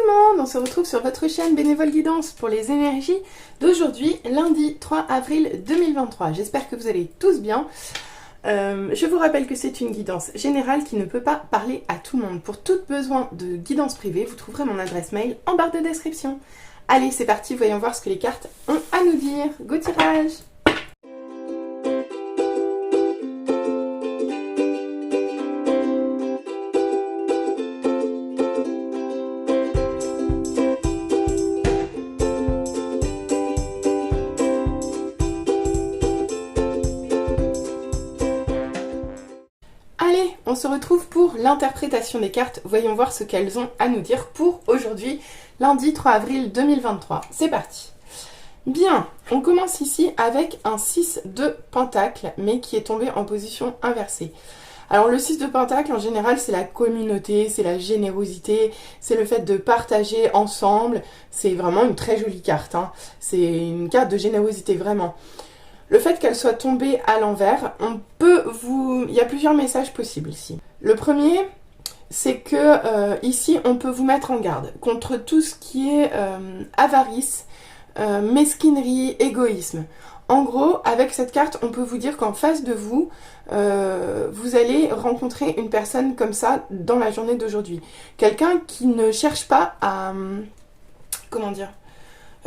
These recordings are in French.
le monde, on se retrouve sur votre chaîne Bénévole Guidance pour les énergies d'aujourd'hui, lundi 3 avril 2023. J'espère que vous allez tous bien. Je vous rappelle que c'est une guidance générale qui ne peut pas parler à tout le monde. Pour tout besoin de guidance privée, vous trouverez mon adresse mail en barre de description. Allez, c'est parti, voyons voir ce que les cartes ont à nous dire. Go tirage! Allez, on se retrouve pour l'interprétation des cartes. Voyons voir ce qu'elles ont à nous dire pour aujourd'hui, lundi 3 avril 2023. C'est parti. Bien, on commence ici avec un 6 de pentacle, mais qui est tombé en position inversée. Alors le 6 de pentacle, en général, c'est la communauté, c'est la générosité, c'est le fait de partager ensemble. C'est vraiment une très jolie carte, hein. C'est une carte de générosité, vraiment. Le fait qu'elle soit tombée à l'envers, il y a plusieurs messages possibles ici. Le premier, c'est que ici, on peut vous mettre en garde contre tout ce qui est avarice, mesquinerie, égoïsme. En gros, avec cette carte, on peut vous dire qu'en face de vous, vous allez rencontrer une personne comme ça dans la journée d'aujourd'hui. Quelqu'un qui ne cherche pas à... comment dire,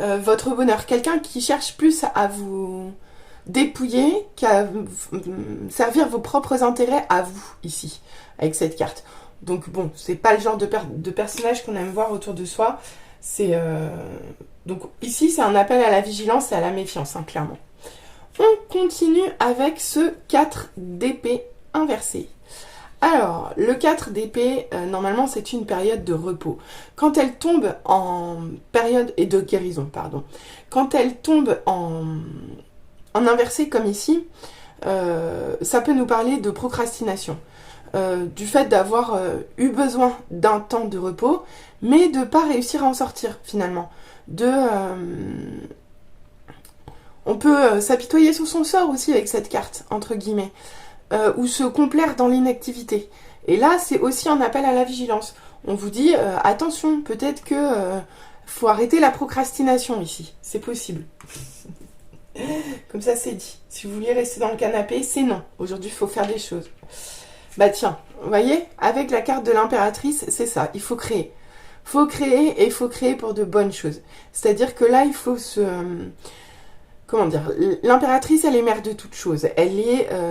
votre bonheur. Quelqu'un qui cherche plus à vous dépouiller qu'à servir vos propres intérêts à vous, ici, avec cette carte. Donc bon, c'est pas le genre de personnage qu'on aime voir autour de soi. Donc ici, c'est un appel à la vigilance et à la méfiance, hein, clairement. On continue avec ce 4 d'épée inversé. Alors, le 4 d'épée, normalement, c'est une période de repos. Quand elle tombe en période... et de guérison, pardon. Quand elle tombe en inversé comme ici, ça peut nous parler de procrastination. Du fait d'avoir eu besoin d'un temps de repos, mais de ne pas réussir à en sortir, finalement. On peut s'apitoyer sur son sort aussi avec cette carte, entre guillemets. Ou se complaire dans l'inactivité. Et là, c'est aussi un appel à la vigilance. On vous dit, attention, peut-être que faut arrêter la procrastination ici. C'est possible. Comme ça, c'est dit. Si vous voulez rester dans le canapé, c'est non. Aujourd'hui, il faut faire des choses. Bah tiens, vous voyez, avec la carte de l'impératrice, c'est ça. Il faut créer. Il faut créer et il faut créer pour de bonnes choses. C'est-à-dire que là, il faut se... comment dire, l'impératrice, elle est mère de toutes choses.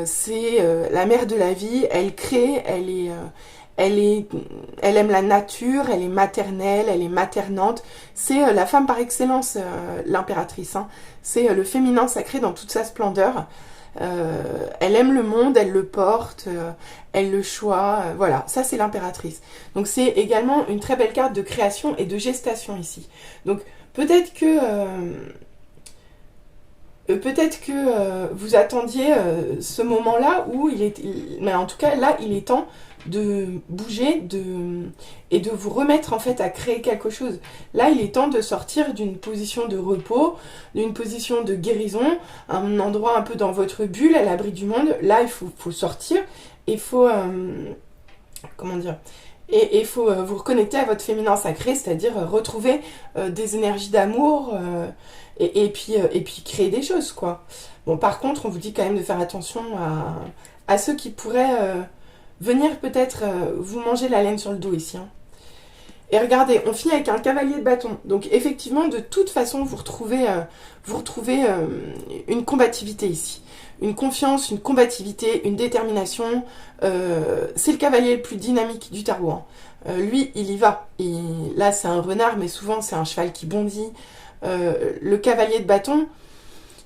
C'est la mère de la vie. Elle crée, elle aime la nature, elle est maternelle, elle est maternante. C'est la femme par excellence, l'impératrice, hein. C'est le féminin sacré dans toute sa splendeur. Elle aime le monde, elle le porte, elle le choix. Voilà, ça c'est l'impératrice. Donc c'est également une très belle carte de création et de gestation ici. Donc peut-être que vous attendiez ce moment-là où mais en tout cas là il est temps de bouger et de vous remettre en fait à créer quelque chose. Là il est temps de sortir d'une position de repos, d'une position de guérison, un endroit un peu dans votre bulle à l'abri du monde. Là il faut sortir et il faut comment dire, et il faut vous reconnecter à votre féminin sacré, c'est-à-dire retrouver des énergies d'amour et puis créer des choses, quoi. Bon, par contre, on vous dit quand même de faire attention à ceux qui pourraient venir peut-être vous manger la laine sur le dos ici, hein. Et regardez, on finit avec un cavalier de bâton. Donc effectivement, de toute façon, vous retrouvez une combativité ici. Une confiance, une combativité, une détermination. C'est le cavalier le plus dynamique du tarot, hein. Lui, il y va. Là, c'est un renard, mais souvent, c'est un cheval qui bondit. Le cavalier de bâton,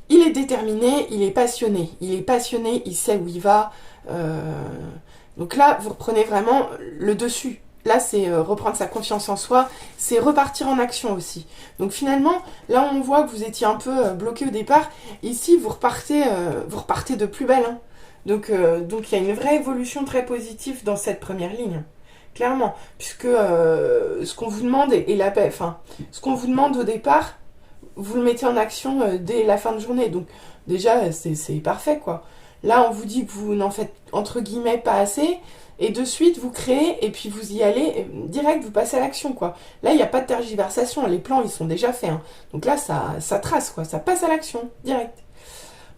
il est déterminé, il est passionné. Il sait où il va. Donc là, vous reprenez vraiment le dessus. Là, c'est reprendre sa confiance en soi, c'est repartir en action aussi. Donc finalement, là on voit que vous étiez un peu bloqué au départ. Ici, vous repartez de plus belle, hein. Donc il y a une vraie évolution très positive dans cette première ligne, clairement. Puisque ce qu'on vous demande ce qu'on vous demande au départ, vous le mettez en action dès la fin de journée. Donc déjà, c'est parfait, quoi. Là, on vous dit que vous n'en faites entre guillemets pas assez. et de suite vous créez, et puis vous y allez, direct, vous passez à l'action, quoi. Là, il n'y a pas de tergiversation, les plans, ils sont déjà faits, hein. Donc là, ça trace, quoi, ça passe à l'action, direct.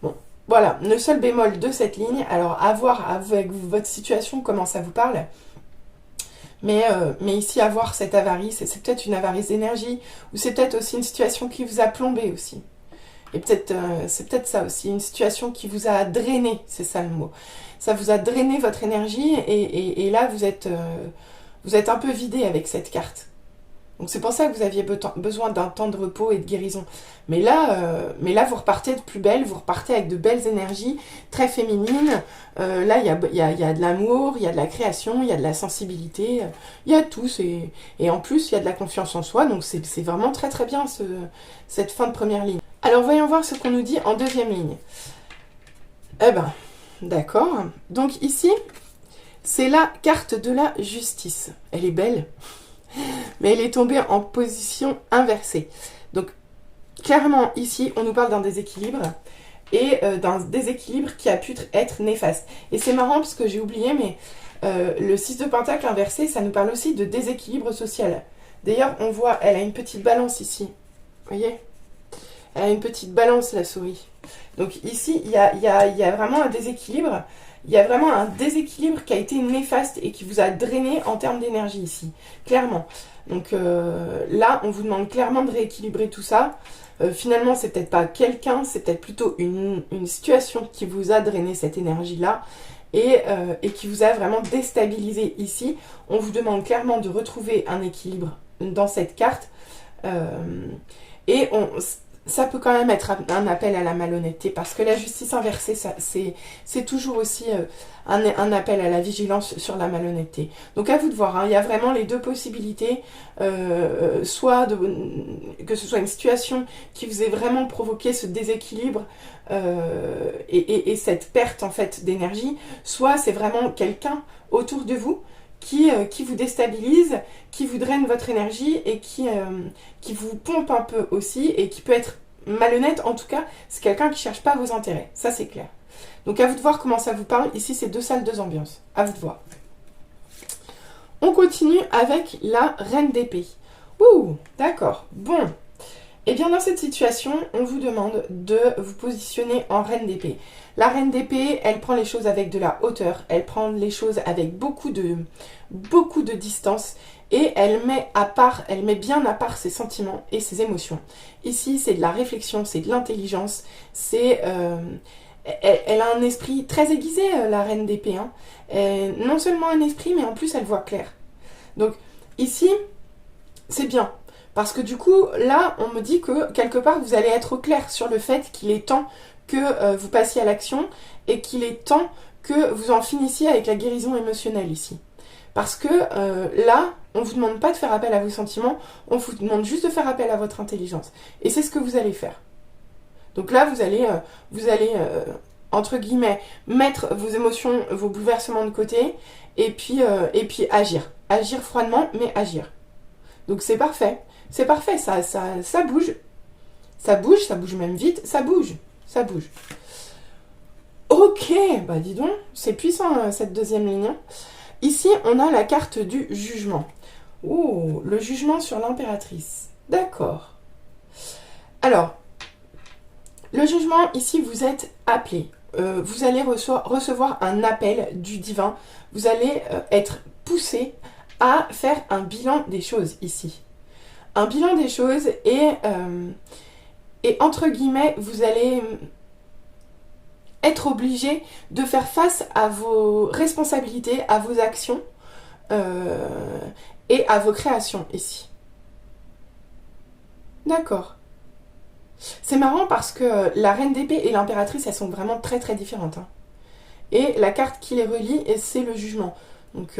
Bon, voilà, le seul bémol de cette ligne, alors à voir avec votre situation comment ça vous parle, mais ici, à voir cette avarice, c'est peut-être une avarice d'énergie, ou c'est peut-être aussi une situation qui vous a plombé aussi. Et peut-être, c'est peut-être ça aussi, une situation qui vous a drainé, c'est ça le mot. Ça vous a drainé votre énergie, et là, vous êtes un peu vidé avec cette carte. Donc c'est pour ça que vous aviez besoin d'un temps de repos et de guérison. Mais là, vous repartez de plus belle, vous repartez avec de belles énergies, très féminines. Là, il y a de l'amour, il y a de la création, il y a de la sensibilité, il y a tout. Et en plus, il y a de la confiance en soi. Donc c'est vraiment très très bien cette fin de première ligne. Alors voyons voir ce qu'on nous dit en deuxième ligne. Eh ben, d'accord. Donc ici, c'est la carte de la justice. Elle est belle, mais elle est tombée en position inversée. Donc, clairement, ici, on nous parle d'un déséquilibre, et d'un déséquilibre qui a pu être néfaste. Et c'est marrant, parce que j'ai oublié, mais le 6 de pentacle inversé, ça nous parle aussi de déséquilibre social. D'ailleurs, on voit, elle a une petite balance ici. Vous voyez ? Elle a une petite balance, la souris. Donc ici, il y a vraiment un déséquilibre. Il y a vraiment un déséquilibre qui a été néfaste et qui vous a drainé en termes d'énergie ici, clairement. Donc là, on vous demande clairement de rééquilibrer tout ça. Finalement, c'est peut-être pas quelqu'un, c'est peut-être plutôt une situation qui vous a drainé cette énergie-là et qui vous a vraiment déstabilisé ici. On vous demande clairement de retrouver un équilibre dans cette carte. Et ça peut quand même être un appel à la malhonnêteté, parce que la justice inversée, c'est toujours aussi un appel à la vigilance sur la malhonnêteté. Donc à vous de voir, hein, il y a vraiment les deux possibilités, soit que ce soit une situation qui vous ait vraiment provoqué ce déséquilibre et cette perte en fait d'énergie, soit c'est vraiment quelqu'un autour de vous qui vous déstabilise, qui vous draine votre énergie et qui vous pompe un peu aussi, et qui peut être malhonnête. En tout cas, c'est quelqu'un qui ne cherche pas vos intérêts. Ça, c'est clair. Donc, à vous de voir comment ça vous parle. Ici, c'est 2 salles, 2 ambiances. À vous de voir. On continue avec la reine d'épée. Ouh, d'accord. Bon. Et bien, dans cette situation, on vous demande de vous positionner en reine d'épée. La reine d'épée, elle prend les choses avec de la hauteur, elle prend les choses avec beaucoup de distance, et elle met bien à part ses sentiments et ses émotions. Ici, c'est de la réflexion, c'est de l'intelligence, elle a un esprit très aiguisé, la reine d'épée. Hein. Non seulement un esprit, mais en plus, elle voit clair. Donc, ici, c'est bien. Parce que du coup, là, on me dit que quelque part, vous allez être au clair sur le fait qu'il est temps que vous passiez à l'action, et qu'il est temps que vous en finissiez avec la guérison émotionnelle ici. Parce que là, on ne vous demande pas de faire appel à vos sentiments, on vous demande juste de faire appel à votre intelligence. Et c'est ce que vous allez faire. Donc là, vous allez entre guillemets, mettre vos émotions, vos bouleversements de côté, et puis agir. Agir froidement, mais agir. Donc c'est parfait. C'est parfait, ça bouge. Ça bouge même vite, ça bouge. Ok, bah dis donc, c'est puissant cette deuxième ligne. Ici, on a la carte du jugement. Oh, le jugement sur l'impératrice. D'accord. Alors, le jugement, ici, vous êtes appelé. Vous allez recevoir un appel du divin. Vous allez être poussé à faire un bilan des choses ici. Un bilan des choses, et entre guillemets, vous allez être obligé de faire face à vos responsabilités, à vos actions et à vos créations ici. D'accord. C'est marrant parce que la reine d'épée et l'impératrice, elles sont vraiment très très différentes. Hein. Et la carte qui les relie, c'est le jugement. Donc,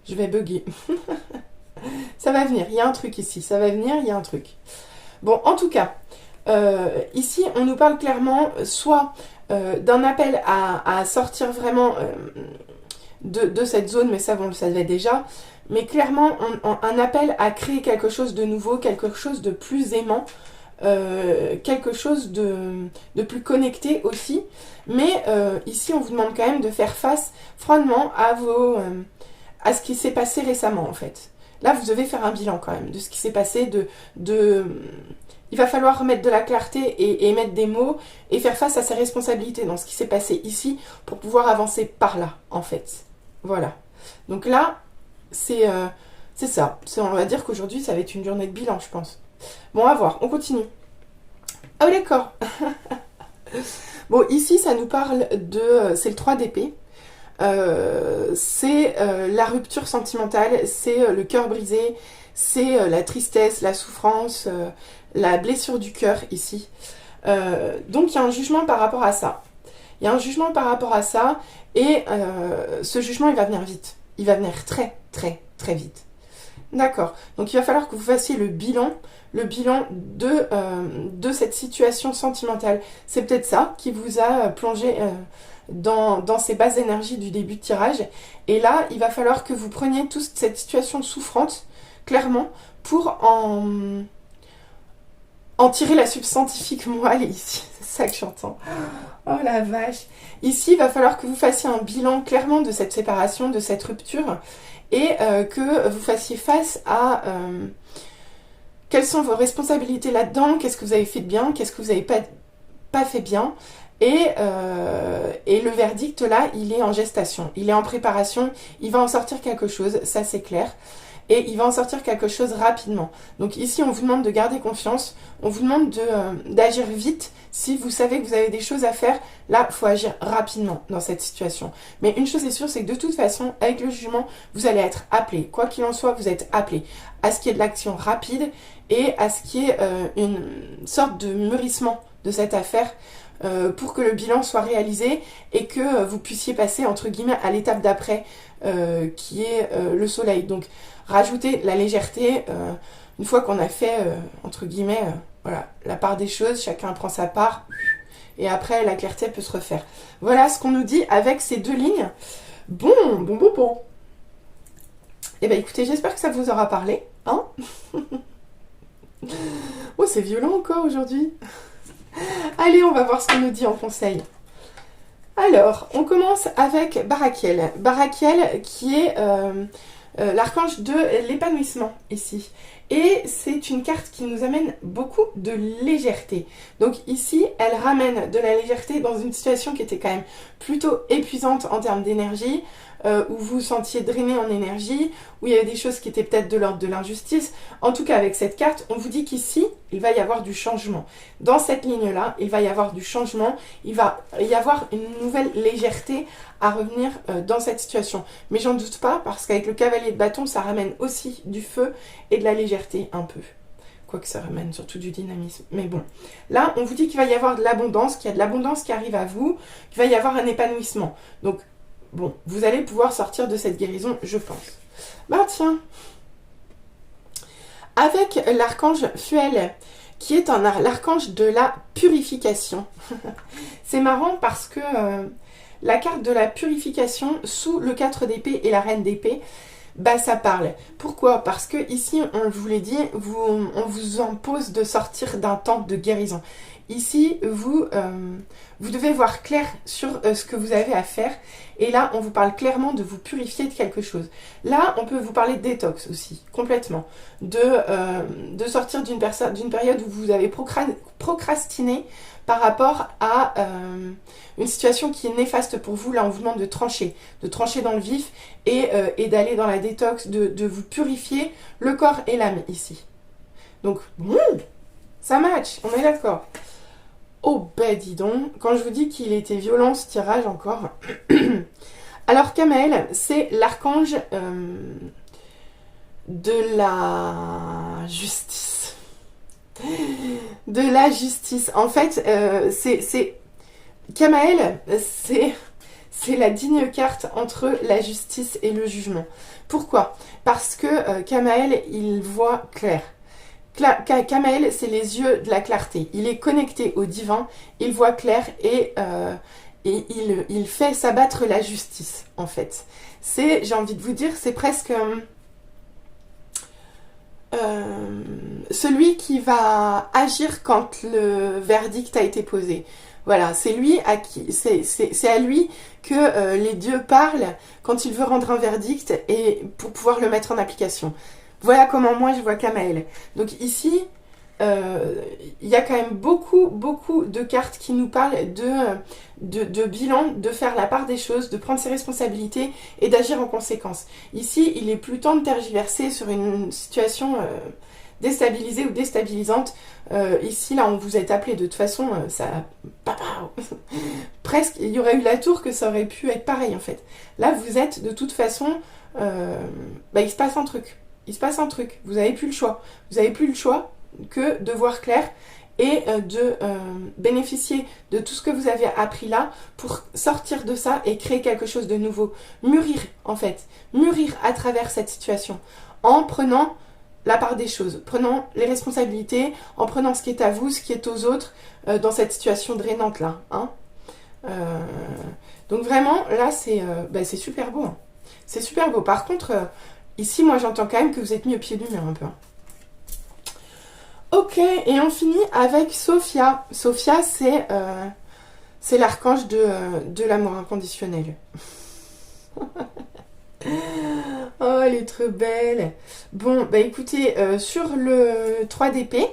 je vais bugger. Ça va venir, il y a un truc ici. Ça va venir, il y a un truc. Bon, en tout cas, ici, on nous parle clairement soit d'un appel à sortir vraiment de cette zone, mais ça, vous le savez déjà, mais clairement, un appel à créer quelque chose de nouveau, quelque chose de plus aimant, quelque chose de plus connecté aussi. Mais ici, on vous demande quand même de faire face froidement à ce qui s'est passé récemment, en fait. Là, vous devez faire un bilan quand même de ce qui s'est passé, il va falloir mettre de la clarté et mettre des mots et faire face à ses responsabilités dans ce qui s'est passé ici pour pouvoir avancer par là, en fait. Voilà. Donc là, c'est ça. On va dire qu'aujourd'hui, ça va être une journée de bilan, je pense. Bon, à voir. On continue. Ah oui, d'accord. Bon, ici, ça nous parle de... c'est le 3 d'épée. C'est la rupture sentimentale, c'est le cœur brisé, c'est la tristesse, la souffrance, la blessure du cœur ici. Donc il y a un jugement par rapport à ça. Il y a un jugement par rapport à ça et ce jugement il va venir vite. Il va venir très très très vite. D'accord. Donc il va falloir que vous fassiez le bilan de cette situation sentimentale. C'est peut-être ça qui vous a plongé dans ces basses énergies du début de tirage. Et là, il va falloir que vous preniez toute cette situation souffrante, clairement, pour en tirer la substantifique moelle ici. C'est ça que j'entends. Oh la vache. Ici, il va falloir que vous fassiez un bilan clairement de cette séparation, de cette rupture, et que vous fassiez face à quelles sont vos responsabilités là-dedans, qu'est-ce que vous avez fait de bien, qu'est-ce que vous n'avez pas fait bien. Et le verdict là, il est en gestation, il est en préparation, il va en sortir quelque chose, ça c'est clair. Et il va en sortir quelque chose rapidement. Donc ici, on vous demande de garder confiance, on vous demande d'agir vite. Si vous savez que vous avez des choses à faire, là, il faut agir rapidement dans cette situation. Mais une chose est sûre, c'est que de toute façon, avec le jugement, vous allez être appelé. Quoi qu'il en soit, vous êtes appelé à ce qu'il y ait de l'action rapide et à ce qu'il y ait une sorte de mûrissement de cette affaire pour que le bilan soit réalisé et que vous puissiez passer, entre guillemets, à l'étape d'après, qui est le soleil. Donc, rajouter la légèreté, une fois qu'on a fait, entre guillemets, voilà, la part des choses, chacun prend sa part, et après, la clarté peut se refaire. Voilà ce qu'on nous dit avec ces deux lignes. Bon. Eh bien, écoutez, j'espère que ça vous aura parlé, hein. Oh, c'est violent encore aujourd'hui. Allez, on va voir ce qu'on nous dit en conseil. Alors, on commence avec Barakiel. Barakiel qui est l'archange de l'épanouissement ici. Et c'est une carte qui nous amène beaucoup de légèreté. Donc ici, elle ramène de la légèreté dans une situation qui était quand même plutôt épuisante en termes d'énergie, où vous vous sentiez drainé en énergie, où il y avait des choses qui étaient peut-être de l'ordre de l'injustice. En tout cas, avec cette carte, on vous dit qu'ici, il va y avoir du changement. Dans cette ligne-là, il va y avoir du changement, il va y avoir une nouvelle légèreté à revenir dans cette situation. Mais j'en doute pas, parce qu'avec le cavalier de bâton, ça ramène aussi du feu et de la légèreté un peu. Quoique ça ramène surtout du dynamisme. Mais bon, là, on vous dit qu'il va y avoir de l'abondance, qu'il y a de l'abondance qui arrive à vous, qu'il va y avoir un épanouissement. Donc, bon, vous allez pouvoir sortir de cette guérison, je pense. Bah tiens, avec l'archange Fuel, qui est l'archange de la purification. C'est marrant parce que la carte de la purification sous le 4 d'épée et la reine d'épée, bah ça parle. Pourquoi? Parce que ici, on vous l'a dit, on vous impose de sortir d'un temps de guérison. Ici, vous devez voir clair sur ce que vous avez à faire. Et là, on vous parle clairement de vous purifier de quelque chose. Là, on peut vous parler de détox aussi, complètement. De sortir d'une période où vous avez procrastiné par rapport à une situation qui est néfaste pour vous. Là, on vous demande de trancher dans le vif et d'aller dans la détox, de vous purifier le corps et l'âme ici. Donc, ça match, on est d'accord. Oh ben dis donc, quand je vous dis qu'il était violent ce tirage encore. Alors Kamael, c'est l'archange de la justice. De la justice. En fait, Kamael, c'est la digne carte entre la justice et le jugement. Pourquoi? Parce que Kamael, il voit clair. Kamael, c'est les yeux de la clarté. Il est connecté au divin, il voit clair et il fait s'abattre la justice, en fait. J'ai envie de vous dire, c'est presque... celui qui va agir quand le verdict a été posé. Voilà, c'est lui à qui, c'est à lui que les dieux parlent quand il veut rendre un verdict et pour pouvoir le mettre en application. Voilà comment moi je vois Kamael. Donc ici, il y a quand même beaucoup de cartes qui nous parlent de bilan, de faire la part des choses, de prendre ses responsabilités et d'agir en conséquence. Ici, il est plus temps de tergiverser sur une situation déstabilisée ou déstabilisante. Ici, là, on vous est appelé de toute façon, ça... presque, il y aurait eu la tour que ça aurait pu être pareil en fait. Là, vous êtes de toute façon... il se passe un truc. Il se passe un truc. Vous n'avez plus le choix. Vous n'avez plus le choix que de voir clair et de bénéficier de tout ce que vous avez appris là pour sortir de ça et créer quelque chose de nouveau. Mûrir, en fait. Mûrir à travers cette situation. En prenant la part des choses, prenant les responsabilités, en prenant ce qui est à vous, ce qui est aux autres, dans cette situation drainante là. Hein. Donc vraiment, là, c'est super beau. Hein. C'est super beau. Par contre, ici, moi, j'entends quand même que vous êtes mis au pied du mur un peu. Hein. Ok, et on finit avec Sophia. Sophia, c'est l'archange de l'amour inconditionnel. Oh, elle est trop belle. Bon, bah écoutez, sur le 3 d'épée,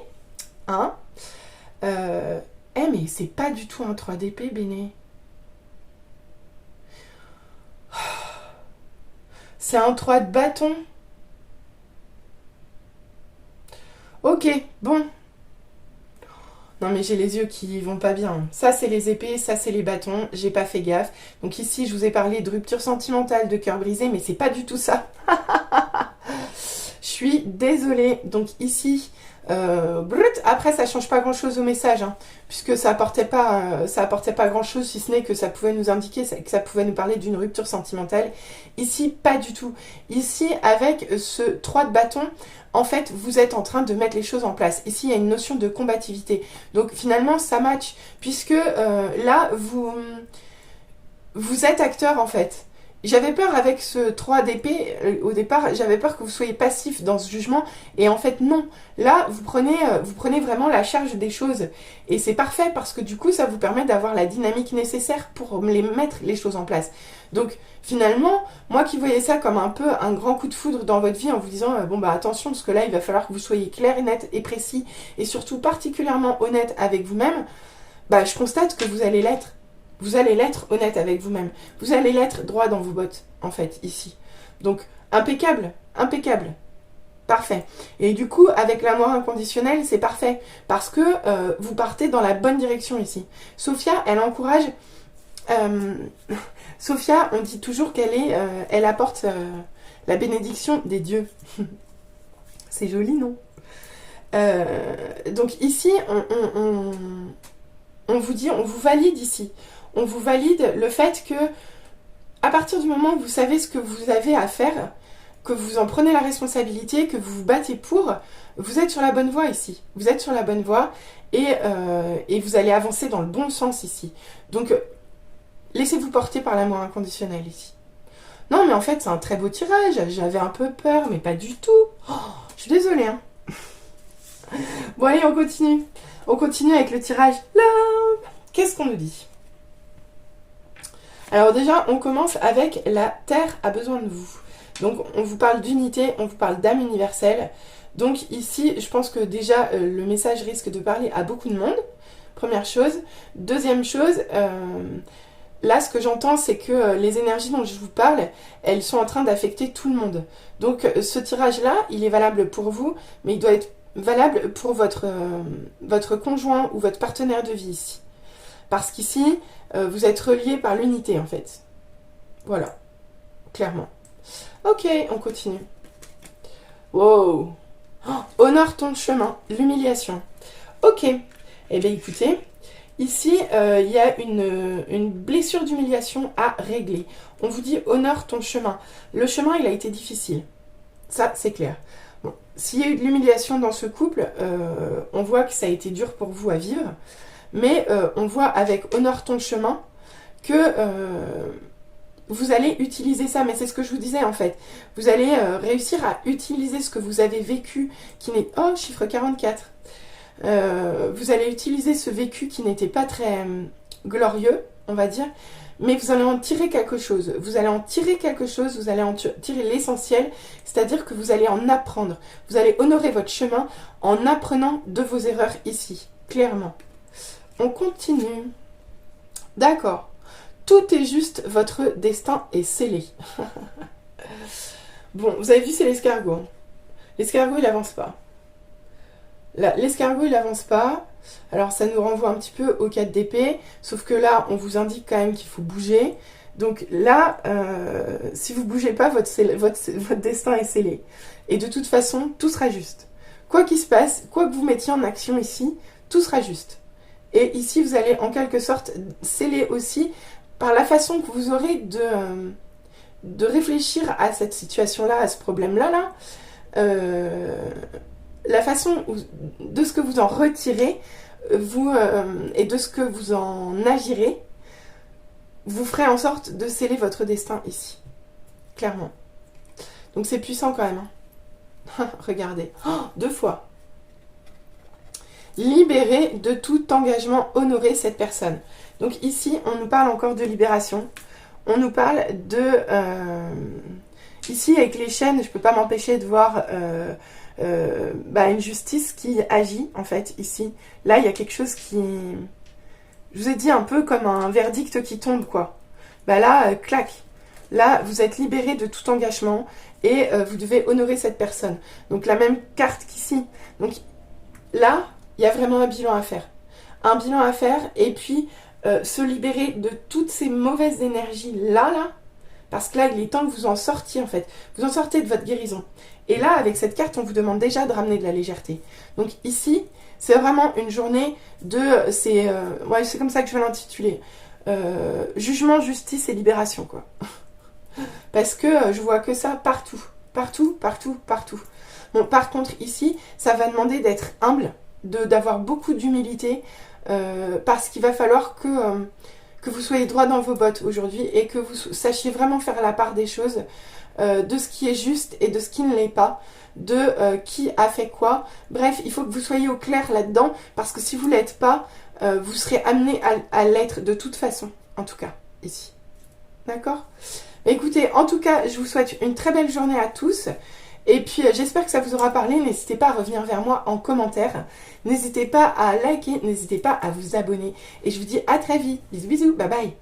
hein, mais c'est pas du tout un 3 d'épée, Béné. C'est un 3 de bâton. Ok, bon. Non mais j'ai les yeux qui vont pas bien. Ça c'est les épées, ça c'est les bâtons, j'ai pas fait gaffe. Donc ici je vous ai parlé de rupture sentimentale, de cœur brisé, mais c'est pas du tout ça. Je suis désolée. Donc ici, après ça change pas grand chose au message, hein, puisque ça apportait pas grand chose, si ce n'est que ça pouvait nous indiquer, que ça pouvait nous parler d'une rupture sentimentale. Ici pas du tout. Ici avec ce 3 de bâton, en fait, vous êtes en train de mettre les choses en place. Ici, il y a une notion de combativité. Donc, finalement, ça match. Puisque là, vous êtes acteur, en fait. J'avais peur avec ce 3 d'épée, au départ, j'avais peur que vous soyez passif dans ce jugement. Et en fait, non. Là, vous prenez vraiment la charge des choses. Et c'est parfait parce que du coup, ça vous permet d'avoir la dynamique nécessaire pour mettre les choses en place. Donc, finalement, moi qui voyais ça comme un peu un grand coup de foudre dans votre vie en vous disant attention parce que là il va falloir que vous soyez clair, net et précis et surtout particulièrement honnête avec vous-même, je constate que vous allez l'être. Vous allez l'être honnête avec vous-même. Vous allez l'être droit dans vos bottes, en fait, ici. Donc, impeccable, impeccable. Parfait. Et du coup, avec l'amour inconditionnel, c'est parfait. Parce que vous partez dans la bonne direction ici. Sophia, elle encourage... Sophia, on dit toujours elle apporte la bénédiction des dieux. C'est joli, non? Donc ici, on vous dit, on vous valide ici. On vous valide le fait que, à partir du moment où vous savez ce que vous avez à faire, que vous en prenez la responsabilité, que vous vous battez pour, vous êtes sur la bonne voie ici. Vous êtes sur la bonne voie et vous allez avancer dans le bon sens ici. Donc, laissez-vous porter par l'amour inconditionnel ici. Non, mais en fait, c'est un très beau tirage. J'avais un peu peur, mais pas du tout. Oh, je suis désolée. Hein. Bon, allez, on continue. On continue avec le tirage Love. Qu'est-ce qu'on nous dit? Alors déjà, on commence avec la Terre a besoin de vous. Donc, on vous parle d'unité, on vous parle d'âme universelle. Donc ici, je pense que déjà, le message risque de parler à beaucoup de monde. Première chose. Deuxième chose... Là, ce que j'entends, c'est que les énergies dont je vous parle, elles sont en train d'affecter tout le monde. Donc, ce tirage-là, il est valable pour vous, mais il doit être valable pour votre conjoint ou votre partenaire de vie ici. Parce qu'ici, vous êtes reliés par l'unité, en fait. Voilà. Clairement. Ok, on continue. Wow. Oh, honore ton chemin. L'humiliation. Ok. Eh bien, écoutez... Ici, il y a une blessure d'humiliation à régler. On vous dit, honore ton chemin. Le chemin, il a été difficile. Ça, c'est clair. Bon, s'il y a eu de l'humiliation dans ce couple, on voit que ça a été dur pour vous à vivre. Mais on voit avec honore ton chemin que vous allez utiliser ça, mais c'est ce que je vous disais en fait. Vous allez réussir à utiliser ce que vous avez vécu, qui n'est... Oh, chiffre 44. Vous allez utiliser ce vécu qui n'était pas très glorieux, on va dire, mais vous allez en tirer quelque chose. Vous allez en tirer quelque chose, vous allez en tirer l'essentiel, c'est-à-dire que vous allez en apprendre. Vous allez honorer votre chemin en apprenant de vos erreurs ici, clairement. On continue. D'accord. Tout est juste, votre destin est scellé. Bon, vous avez vu, c'est l'escargot. L'escargot, il avance pas. L'escargot, il avance pas. Alors, ça nous renvoie un petit peu au 4 d'épée. Sauf que là, on vous indique quand même qu'il faut bouger. Donc là, si vous bougez pas, votre destin est scellé. Et de toute façon, tout sera juste. Quoi qu'il se passe, quoi que vous mettiez en action ici, tout sera juste. Et ici, vous allez en quelque sorte sceller aussi par la façon que vous aurez de réfléchir à cette situation-là, à ce problème-là, la façon de ce que vous en retirez et de ce que vous en agirez, vous ferez en sorte de sceller votre destin ici. Clairement. Donc c'est puissant quand même. Hein. Regardez. Oh, 2 fois. Libérer de tout engagement, honorer cette personne. Donc ici, on nous parle encore de libération. On nous parle de... ici, avec les chaînes, je ne peux pas m'empêcher de voir une justice qui agit, en fait, ici. Là, il y a quelque chose qui... Je vous ai dit un peu comme un verdict qui tombe, quoi. Bah là, clac. Là, vous êtes libéré de tout engagement et vous devez honorer cette personne. Donc la même carte qu'ici. Donc là, il y a vraiment un bilan à faire. Un bilan à faire et puis se libérer de toutes ces mauvaises énergies là. Parce que là, il est temps que vous en sortiez en fait. Vous en sortez de votre guérison. Et là, avec cette carte, on vous demande déjà de ramener de la légèreté. Donc ici, c'est vraiment une journée de... c'est comme ça que je vais l'intituler. Jugement, justice et libération, quoi. Parce que je vois que ça partout. Partout, partout, partout. Bon, par contre, ici, ça va demander d'être humble, d'avoir beaucoup d'humilité, parce qu'il va falloir que vous soyez droit dans vos bottes aujourd'hui et que vous sachiez vraiment faire la part des choses, de ce qui est juste et de ce qui ne l'est pas, de qui a fait quoi. Bref, il faut que vous soyez au clair là-dedans, parce que si vous ne l'êtes pas, vous serez amené à l'être de toute façon, en tout cas, ici. D'accord ? Écoutez, en tout cas, je vous souhaite une très belle journée à tous. Et puis, j'espère que ça vous aura parlé. N'hésitez pas à revenir vers moi en commentaire. N'hésitez pas à liker, n'hésitez pas à vous abonner. Et je vous dis à très vite. Bisous, bisous, bye bye.